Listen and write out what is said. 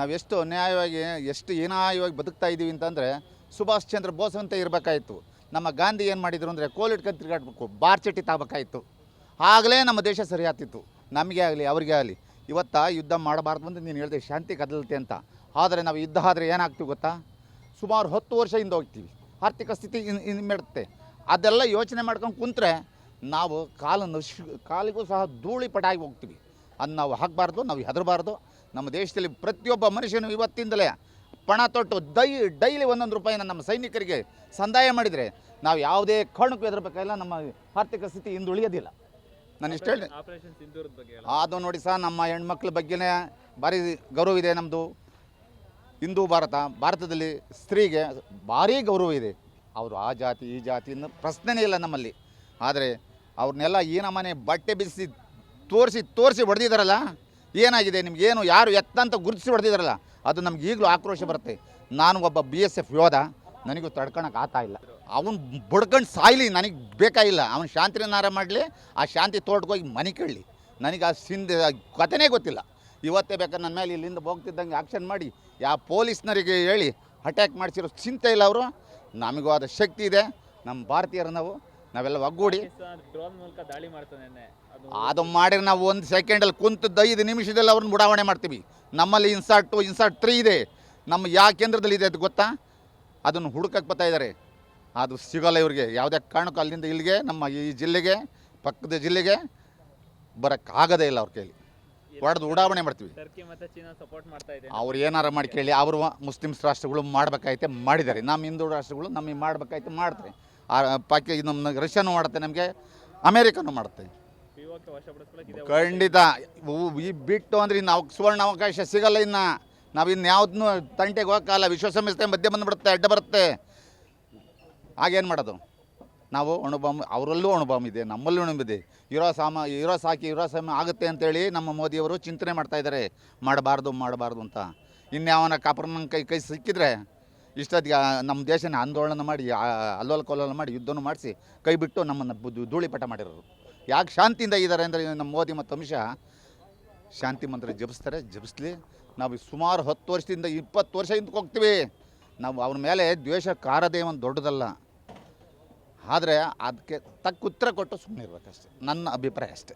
ನಾವೆಷ್ಟು ಅನ್ಯಾಯವಾಗಿ ಎಷ್ಟು ಹೀನಾಯವಾಗಿ ಬದುಕ್ತಾ ಇದ್ದೀವಿ ಅಂತಂದರೆ ಸುಭಾಷ್ ಚಂದ್ರ ಬೋಸ್ ಅಂತ ಇರಬೇಕಾಯಿತು. ನಮ್ಮ ಗಾಂಧಿ ಏನು ಮಾಡಿದರು ಅಂದರೆ ಕೋಲಿಟ್ಕೊಂಡು ತಿರುಗಾಡಬೇಕು, ಬಾರ್ ಚಟಿ ತಾಗಬೇಕಾಯಿತು. ಆಗಲೇ ನಮ್ಮ ದೇಶ ಸರಿ ಆಗ್ತಿತ್ತು, ನಮಗೆ ಆಗಲಿ ಅವ್ರಿಗೆ ಆಗಲಿ. ಇವತ್ತು ಯುದ್ಧ ಮಾಡಬಾರ್ದು ಅಂತ ನೀನು ಹೇಳಿದೆ, ಶಾಂತಿ ಕದಲತೆ ಅಂತ. ಆದರೆ ನಾವು ಯುದ್ಧ ಆದರೆ ಏನಾಗ್ತೀವಿ ಗೊತ್ತಾ? ಸುಮಾರು 10 ವರ್ಷ ಹಿಂದೆ ಹೋಗ್ತೀವಿ, ಆರ್ಥಿಕ ಸ್ಥಿತಿ ಇನ್ಮೆಡುತ್ತೆ. ಅದೆಲ್ಲ ಯೋಚನೆ ಮಾಡ್ಕೊಂಡು ಕುಂತ್ರೆ ನಾವು ಕಾಲಿಗೂ ಸಹ ಧೂಳಿಪಟಾಗಿ ಹೋಗ್ತೀವಿ. ಅದು ನಾವು ಆಗಬಾರ್ದು, ನಾವು ಹೆದರಬಾರ್ದು. ನಮ್ಮ ದೇಶದಲ್ಲಿ ಪ್ರತಿಯೊಬ್ಬ ಮನುಷ್ಯನು ಇವತ್ತಿಂದಲೇ ಪಣ ತೊಟ್ಟು ಡೈಲಿ 1 ರೂಪಾಯಿನ ನಮ್ಮ ಸೈನಿಕರಿಗೆ ಸಂದಾಯ ಮಾಡಿದರೆ ನಾವು ಯಾವುದೇ ಕಾರಣಕ್ಕೂ ಹೆದರಬೇಕಾಗಿಲ್ಲ, ನಮ್ಮ ಆರ್ಥಿಕ ಸ್ಥಿತಿ ಹಿಂದುಳಿಯೋದಿಲ್ಲ. ನಾನು ಇಷ್ಟು ಹೇಳಿ ಅದು ನೋಡಿ ಸಹ, ನಮ್ಮ ಹೆಣ್ಮಕ್ಳ ಬಗ್ಗೆನೇ ಭಾರಿ ಗೌರವ ಇದೆ ನಮ್ಮದು. ಹಿಂದೂ ಭಾರತದಲ್ಲಿ ಸ್ತ್ರೀಗೆ ಭಾರಿ ಗೌರವ ಇದೆ. ಅವರು ಆ ಜಾತಿ ಈ ಜಾತಿ ಅನ್ನೋ ಪ್ರಶ್ನೆನೇ ಇಲ್ಲ ನಮ್ಮಲ್ಲಿ. ಆದರೆ ಅವ್ರನ್ನೆಲ್ಲ ಈ ನಮ್ಮನೆ ಬಟ್ಟೆ ಬಿಸಿ ತೋರಿಸಿ ಹೊಡೆದಿದ್ದಾರಲ್ಲ, ಏನಾಗಿದೆ ನಿಮಗೇನು, ಯಾರು ಎತ್ತಂತ ಗುರುತಿಸಿ ಹೊಡೆದಿದ್ದಾರಲ್ಲ, ಅದು ನಮ್ಗೆ ಈಗಲೂ ಆಕ್ರೋಶ ಬರುತ್ತೆ. ನಾನು ಒಬ್ಬ BSF ಯೋಧ, ನನಗೂ ತಡ್ಕೊಳಕ್ಕೆ ಆಗ್ತಾ ಇಲ್ಲ. ಅವನು ಬಡ್ಕೊಂಡು ಸಾಯ್ಲಿ, ನನಗೆ ಬೇಕಾಗಿಲ್ಲ. ಅವನು ಶಾಂತಿನಾರ ಮಾಡಲಿ, ಆ ಶಾಂತಿ ತೋಟಕ್ಕೆ ಮನೆ ಕೇಳಲಿ. ನನಗೆ ಆ ಕಥೆನೇ ಗೊತ್ತಿಲ್ಲ. ಇವತ್ತೇ ಬೇಕಾದ್ರೆ ನನ್ನ ಮೇಲೆ ಇಲ್ಲಿಂದ ಹೋಗ್ತಿದ್ದಂಗೆ ಆಕ್ಷನ್ ಮಾಡಿ ಯಾವ ಪೊಲೀಸ್ನರಿಗೆ ಹೇಳಿ ಅಟ್ಯಾಕ್ ಮಾಡಿಸಿರೋ ಚಿಂತೆ ಇಲ್ಲ ಅವರು. ನಮಗೂ ಆದ ಶಕ್ತಿ ಇದೆ, ನಮ್ಮ ಭಾರತೀಯರು ನಾವೆಲ್ಲ ಒಗ್ಗೂಡಿ ಅದು ಮಾಡಿದ್ರೆ ನಾವು 1 ಸೆಕೆಂಡಲ್ಲಿ ಕುಂತದ್ದು 5 ನಿಮಿಷದಲ್ಲಿ ಅವ್ರನ್ನ ಉಡಾವಣೆ ಮಾಡ್ತೀವಿ. ನಮ್ಮಲ್ಲಿ ಇನ್ಸಾಟ್ 2 ಇನ್ಸಾಟ್ 3 ಇದೆ. ನಮ್ಮ ಯಾವ ಕೇಂದ್ರದಲ್ಲಿ ಇದೆ ಅದು ಗೊತ್ತಾ? ಅದನ್ನು ಹುಡುಕಕ್ಕೆ ಬರ್ತಾ ಇದ್ದಾರೆ, ಅದು ಸಿಗೋಲ್ಲ ಇವ್ರಿಗೆ. ಯಾವುದೇ ಕಾರಣಕ್ಕೂ ಅಲ್ಲಿಂದ ಇಲ್ಲಿಗೆ, ನಮ್ಮ ಈ ಜಿಲ್ಲೆಗೆ, ಪಕ್ಕದ ಜಿಲ್ಲೆಗೆ ಬರೋಕ್ಕಾಗೋದೇ ಇಲ್ಲ. ಅವ್ರ ಕೈಲಿ ಹೊಡೆದು ಉಡಾವಣೆ ಮಾಡ್ತೀವಿ. ಅವ್ರು ಏನಾರು ಮಾಡಿ ಕೇಳಿ, ಅವರು ಮುಸ್ಲಿಮ್ಸ್ ರಾಷ್ಟ್ರಗಳು ಮಾಡಬೇಕಾಯ್ತೆ ಮಾಡಿದ್ದಾರೆ, ನಮ್ಮ ಹಿಂದೂ ರಾಷ್ಟ್ರಗಳು ನಮಗೆ ಮಾಡಬೇಕಾಯ್ತು ಮಾಡ್ತಾರೆ. ನಮ್ಮ ರಷ್ಯಾನು ಮಾಡುತ್ತೆ, ನಮಗೆ ಅಮೇರಿಕನೂ ಮಾಡುತ್ತೆ. ಖಂಡಿತ ಈ ಬಿಟ್ಟು ಅಂದ್ರೆ ಇನ್ನು ಸುವರ್ಣ ಅವಕಾಶ ಸಿಗಲ್ಲ. ಇನ್ನು ನಾವು ಯಾವುದನ್ನು ತಂಟೆಗೆ ಹೋಗಕ್ಕಾಗಲ್ಲ. ವಿಶ್ವಸಂಸ್ಥೆ ಮಧ್ಯೆ ಬಂದುಬಿಡುತ್ತೆ, ಅಡ್ಡ ಬರುತ್ತೆ. ಆಗೇನು ಮಾಡೋದು? ನಾವು ಅಣುಬಾಂಬ್, ಅವರಲ್ಲೂ ಅಣುಬಾಂಬ್ ಇದೆ, ನಮ್ಮಲ್ಲೂ ಅಣುಬಿದೆ. ಇರೋ ಸಾಕಿ ಆಗುತ್ತೆ ಅಂತೇಳಿ ನಮ್ಮ ಮೋದಿಯವರು ಚಿಂತನೆ ಮಾಡ್ತಾಯಿದ್ದಾರೆ, ಮಾಡಬಾರ್ದು ಅಂತ. ಇನ್ಯಾವನ ಕಾಪರ್ನ ಕೈ ಸಿಕ್ಕಿದ್ರೆ ಇಷ್ಟೊತ್ತಿಗೆ ನಮ್ಮ ದೇಶನ ಆಂದೋಲನ ಮಾಡಿ, ಅಲ್ಲೋಲ ಕೊಲ್ಲೋಲ ಮಾಡಿ, ಯುದ್ಧನೂ ಮಾಡಿಸಿ ಕೈ ಬಿಟ್ಟು ನಮ್ಮನ್ನು ಧೂಳಿಪಟ ಮಾಡಿರೋರು. ಯಾಕೆ ಶಾಂತಿಯಿಂದ ಇದ್ದಾರೆ ಅಂದರೆ ನಮ್ಮ ಮೋದಿ ಮತ್ತು ಅಮಿತ್ ಶಾ ಶಾಂತಿ ಮಂತ್ರ ಜಪಿಸ್ಲಿ. ನಾವು ಸುಮಾರು 10 ವರ್ಷದಿಂದ 20 ವರ್ಷ ಹಿಂದಕ್ಕೆ ಹೋಗ್ತೀವಿ. ನಾವು ಅವ್ರ ಮೇಲೆ ದ್ವೇಷ ಕಾರದೇ ಒಂದು ದೊಡ್ಡದಲ್ಲ, ಆದರೆ ಅದಕ್ಕೆ ತಕ್ಕ ಉತ್ತರ ಕೊಟ್ಟು ಸುಮ್ಮನೆ ಇರ್ಬೇಕಷ್ಟೆ, ನನ್ನ ಅಭಿಪ್ರಾಯ ಅಷ್ಟೇ.